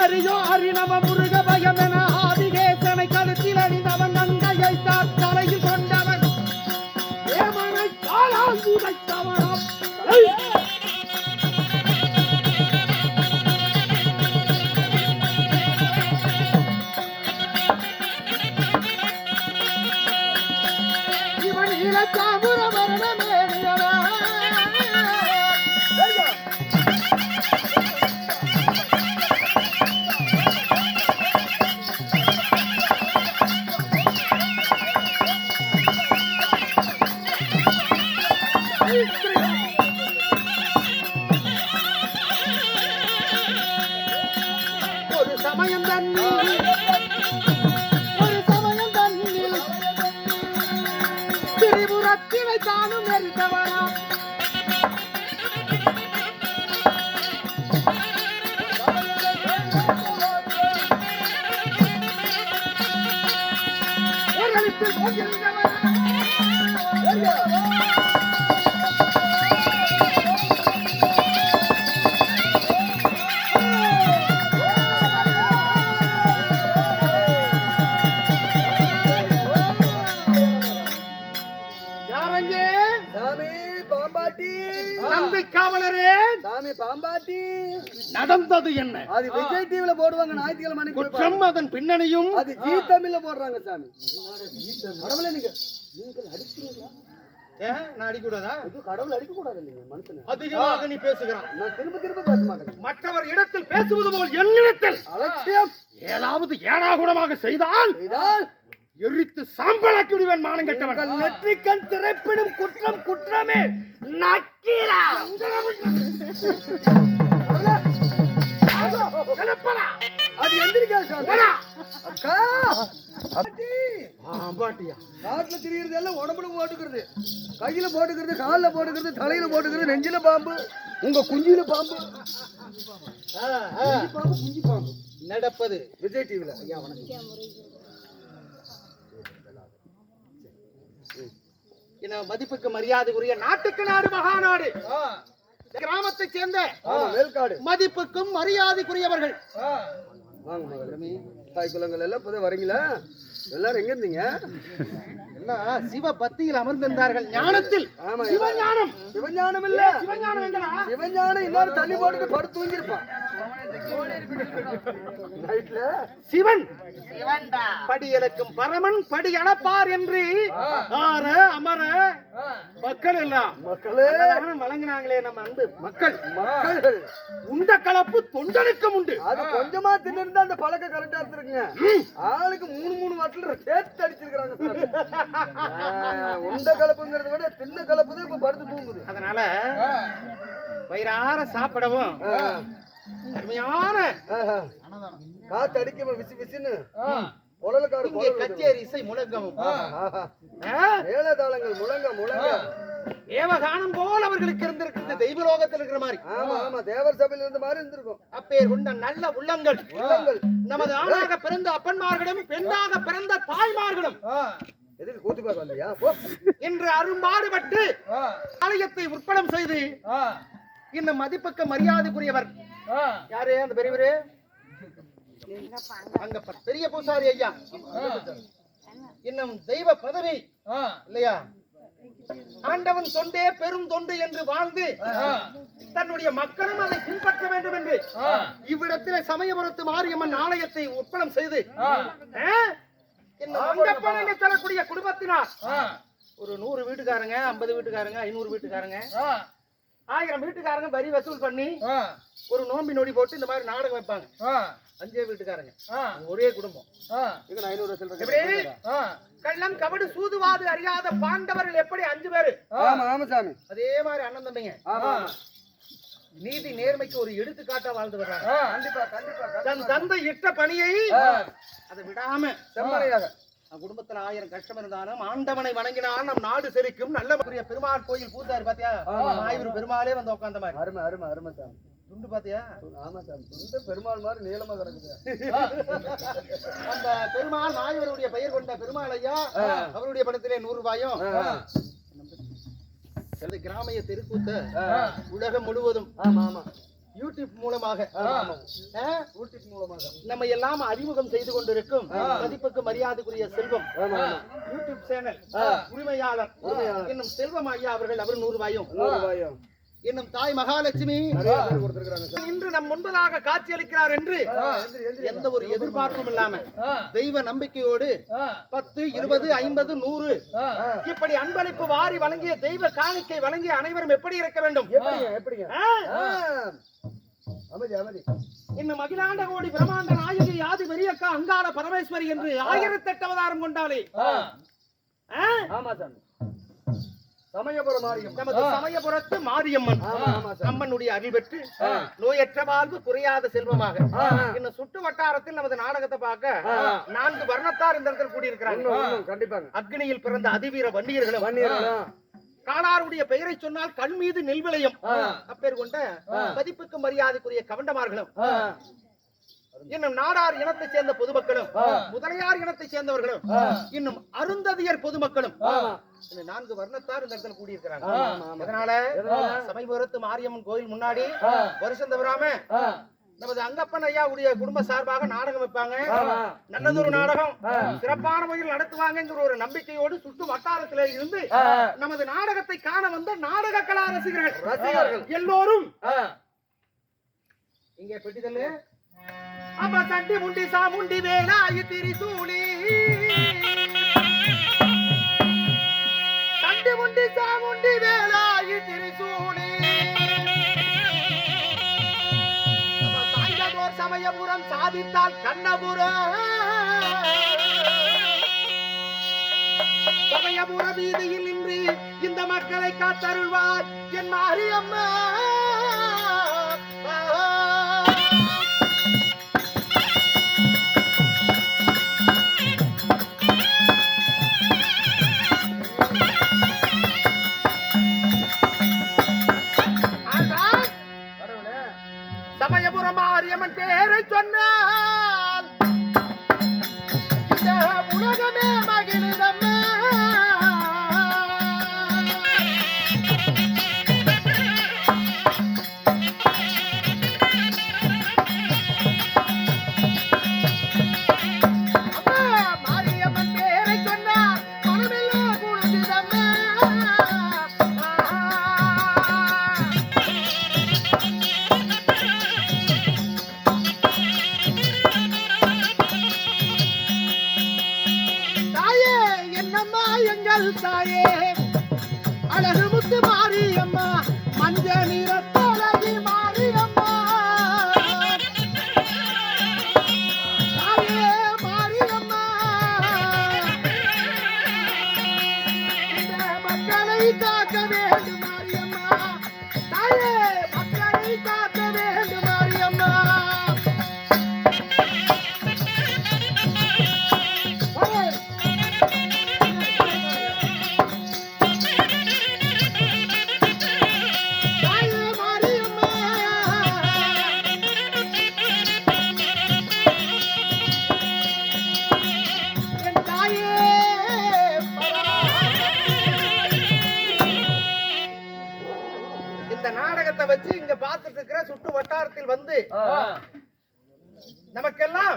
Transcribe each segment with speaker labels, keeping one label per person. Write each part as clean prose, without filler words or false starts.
Speaker 1: அறியோ அறிநவ முருக பயமென ஆதிகேசனை கழுத்தில் அணிந்தவன் நங்கையை தலையில் கொண்டவன் ஏமனை காலால் உதைத்தவன் இவன் இலக்காமுர மரணமேறியவன் ஒரு சமயம் தன்னில் திரிபுரத்தினை தானும் நெறித்தவனா நடந்தது என்ன?
Speaker 2: அது விஜய் டிவில போடுவாங்க ஞாயிற்றுக்கிழமை
Speaker 1: குற்றம் அதன் பின்னணியும்
Speaker 2: அது ஜி தமிழ்ல போடுறாங்க சாமி. கடவுளே நீங்கள் அடிக்கிறீங்களா?
Speaker 1: நான் அடிக்கூடாதா?
Speaker 2: கடவுள் அடிக்க கூடாது இல்லைங்க மனுஷன்.
Speaker 1: அதிகமாக நீ பேசுகிறான்.
Speaker 2: நான் திரும்ப பேச மாட்டேன்.
Speaker 1: மற்றவர் இடத்தில் பேசுவது போல் என்னிடத்தில்
Speaker 2: அலட்சியம்
Speaker 1: ஏதாவது ஏடாகூடமாக செய்தால் எரித்து சாம்பலாக்கி விடுவேன். மானம் கெட்டவன்.
Speaker 2: நெற்றிக்கண் திரைப்பிடும் குற்றம் குற்றமே நக்கீரா. அது எந்திரிக்காது அக்கா. காட்டுல திரிகிறது எல்லாம் உடம்புல போட்டுக்கிறது, கையில போட்டுக்கிறது, காலில் போட்டுக்கிறது, தலையில போட்டுக்கிறது, நெஞ்சில பாம்பு, உங்க குஞ்சில பாம்பு. பாம்பு குஞ்சு பாம்பு
Speaker 1: நடப்பது
Speaker 2: விஜய் டிவில. ஐயா வணக்கம்.
Speaker 1: என்ன மதிப்புக்கு மரியாதைக்குரிய நாட்டுக்கு நாடு மகாநாடு கிராமத்தை சேர்ந்த
Speaker 2: வேல்காடு
Speaker 1: மதிப்புக்கும் மரியாதைக்குரியவர்கள்.
Speaker 2: தாய் குலங்கள் எல்லாம் இப்போதான் வரீங்களா? எல்லாரும் எங்க இருந்தீங்க?
Speaker 1: எல்லாம் சிவ பக்தியில் அமர்ந்திருந்தார்கள். ஞானத்தில் சிவஞானம்.
Speaker 2: சிவஞானம் இல்ல,
Speaker 1: சிவஞானம் எங்கடா?
Speaker 2: சிவஞானம் இன்னொரு தண்ணி போட்டு படுத்து தூங்கிருப்பான்.
Speaker 1: சிவன் படியலுக்கும் பரமன் படி அளப்பார் என்று ஆற அமர மக்கள் எல்லாம்
Speaker 2: மக்களே
Speaker 1: வழங்கினாங்களே. நம்ம அன்பு மக்கள்
Speaker 2: மக்கள்
Speaker 1: உண்ட கலப்பு தொண்டனுக்கும் உண்டு.
Speaker 2: அது கொஞ்சமா தின்னு அந்த பழக்கம் கரெக்டா இருக்குங்க. ஆளுக்கு 3 வாட்டில் சேர்த்து அடிச்சிருக்காங்க. உண்ட கலப்புங்கிறத விட தின்ன கலப்பு தான் இப்ப படுத்து தூங்குது.
Speaker 1: அதனால வயிறார சாப்பிடவும் அருமையான
Speaker 2: காத்து அடிக்க விசி விசின்னு
Speaker 1: கச்சேரி இசை முழங்கவும்
Speaker 2: மேளதாளங்கள் முழங்க முழங்க
Speaker 1: தேவகானம் போல் அவர்களுக்கு இருந்திருக்கிறது. தெய்வலோகத்தில் இருக்கிற மாதிரி.
Speaker 2: ஆமா ஆமா, தேவர் சபையில் இருந்த மாதிரி இருந்திருக்கும்.
Speaker 1: அப்பேர் கொண்ட நல்ல உள்ளங்கள் நமது ஆணாக பிறந்த அப்பன்மார்களும் பெண்ணாக பிறந்த தாய்மார்களும்
Speaker 2: எதுக்கு கூத்து பார்க்க வந்தியா?
Speaker 1: இன்று அரும்பாடுபட்டு ஆலயத்தை உற்படம் செய்து இந்த மதிப்புக்கு மரியாதைக்குரியவர் யாரு? அந்த பெரியவரு அங்க பெரிய பூசாரி ஐயா. இன்னும் தெய்வ பதவி இல்லையா? ஆண்டவன் தொண்டே பெரும் தொண்டு என்று வாழ்ந்து தன்னுடைய மக்களும் அதை பின்பற்ற வேண்டும் என்று இவ்விடத்திலே சமயபுரத்து மாரியம்மன் ஆலயத்தை உற்படம் செய்து தரக்கூடிய குடும்பத்தினார் ஒரு 100 வீட்டுக்காரங்க, 50 வீட்டுக்காரங்க, 500 வீட்டுக்காரங்க, 1000 வீட்டுக்காரங்க வரி வசூல் பண்ணி ஒரு நோம்பி நொடி போட்டு இந்த மாதிரி நாடகம் வைப்பாங்க. 5 வீட்டுக்காரங்க ஒரே குடும்பம். கள்ளம் கபடு சூதுவாது அறியாத பாண்டவர்கள் எப்படி 5 பேரு? அதே மாதிரி அண்ணன் தம்பிங்க நீதி நேர்மைக்கு ஒரு எடுத்துக்காட்டா வாழ்ந்து வர்றாங்க. தன் தந்தை இட்ட பணியை அதை விடாம செம்மறையாக குடும்பத்துல 1000 கஷ்டம் இருந்தாலும் ஆண்டவனை வணங்கினால் நம் நாடு செழிக்கும். நல்ல பெருமாள் கோயில் பூசாரி பாத்தியா? ஆயிரம் பெருமாளே வந்து உட்கார்ந்த மாதிரி.
Speaker 2: அருமை அருமை அருமை சாமி.
Speaker 1: துண்டு பாத்தியா?
Speaker 2: ஆமா சாமி, துண்டு பெருமாள் மாதிரி நீளமா கிடக்குது.
Speaker 1: அந்த பெருமாள் நாயவருடைய பெயர் கொண்ட பெருமாள் ஐயா அவருடைய படத்திலே 100 ரூபாயும் இந்த கிராமிய தெருக்கூத்த உலகம் முழுவதும் யூடியூப் மூலமாக நம்ம எல்லாம் அறிமுகம் செய்து கொண்டிருக்கும் மதிப்புக்கு மரியாதைக்குரிய செல்வம் யூடியூப் சேனல் உரிமையாளர் என்னும் செல்வம் ஐயா அவர்கள் அவர் 100 ரூபாயும் என்னும் தாய் மகாலட்சுமி இன்று நம் முன்பதாக காட்சியளிக்கிறார் என்று எந்த ஒரு எதிர்பார்ப்பும் இல்லாம தெய்வ நம்பிக்கையோடு 10, 20, 50, 100 இப்படி அன்பளிப்பு வாரி வழங்கிய தெய்வ காணிக்கை வழங்கிய அனைவரும் எப்படி இருக்க வேண்டும்? இன்னும் அகிலாண்ட கோடி பிரம்மாண்ட நாயகி ஆதி பெரியக்கா அங்காள பரமேஸ்வரி என்று 1008 அவதாரம் கொண்டாலே நமது சமயபுரத்து மாரியம்மன் அம்மனுடைய அருள் பெற்று நோயற்ற வாழ்வு குறையாத செல்வமாக இன்னும் சுற்று வட்டாரத்தில் நமது நாடகத்தை பார்க்க 4 வர்ணத்தார் இந்த இடத்தில் கூடியிருக்கிறாங்க. அக்னியில் பிறந்த அதிவீர வன்னியர்களும் காலாருடைய பெயரை சொன்னால் கண் மீது நெல் விளையும் அப்பேர் கொண்ட மதிப்புக்கு மரியாதைக்குரிய கவண்டமார்களும் இன்னும் நாடார் இனத்தை சேர்ந்த பொதுமக்களும் முதலையார் இனத்தை சேர்ந்தவர்களும் இன்னும் அருந்ததியர் பொதுமக்களும் 4 வர்ணத்தார் இந்த இடத்துல கூடியிருக்கிறாங்க. அதனால சமயபுரத்து மாரியம்மன் கோயில் முன்னாடி வருஷம் தவறாம நமது அங்கப்பன் ஐயா உடைய குடும்ப சார்பாக நாடகம் வைப்பாங்க. நல்லதொரு நாடகம் சிறப்பான முறையில் நடத்துவாங்க ஒரு நம்பிக்கையோடு சுற்று வட்டாரத்திலே இருந்து நமது நாடகத்தை காண வந்த நாடக கலா ரசிகர்கள் எல்லோரும் இங்கே பெட்டிதல்ல அப்ப சண்டி முண்டி சாமுண்டி வேலாயி திரிசூலி சண்டி முண்டி சாமுண்டி வேலாயி திரிசூலி சாய்ந்ததோர் சமயபுரம் சாதித்தால் கண்ணபுரம் சமயபுர வீதியில் நின்று இந்த மக்களை காத்தருள்வார் என் மாரியம்மா. சமயபுரம் மாரியம்மன் பேரை சொன்னால் இந்த உலகமே மகிழ்ந்தம்மா. மாரியம்மன் பேரை சொன்னால் மனமெல்லாம் குளிர்ந்ததம்மா. தாயே அழகு முத்து மாரியம்மா மஞ்ச நிறத்தழகி மாரியம்மா. தாயே மாரியம்மா இந்த மக்களை காக்க வேண்டும் மாரியம்மா. தாயே மக்களை காக்க வேண்டும் மாரியம்மா. இந்த நாடகத்தை வச்சு இங்க பார்த்துட்டு இருக்கிற சுற்று வட்டாரத்தில் வந்து நமக்கெல்லாம்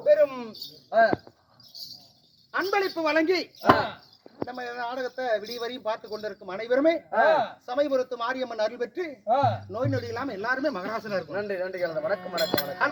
Speaker 1: பெரும் அன்பளிப்பு வழங்கி நம்ம நாடகத்தை விடிய வரையும் பார்த்து கொண்டிருக்கும் அனைவருமே சமயபுரத்து மாரியம்மன் அருள் பெற்று நோய் நொடி இல்லாம எல்லாருமே மகராசனா இருக்கும். நன்றி நன்றி. வணக்கம் வணக்கம் வணக்கம்.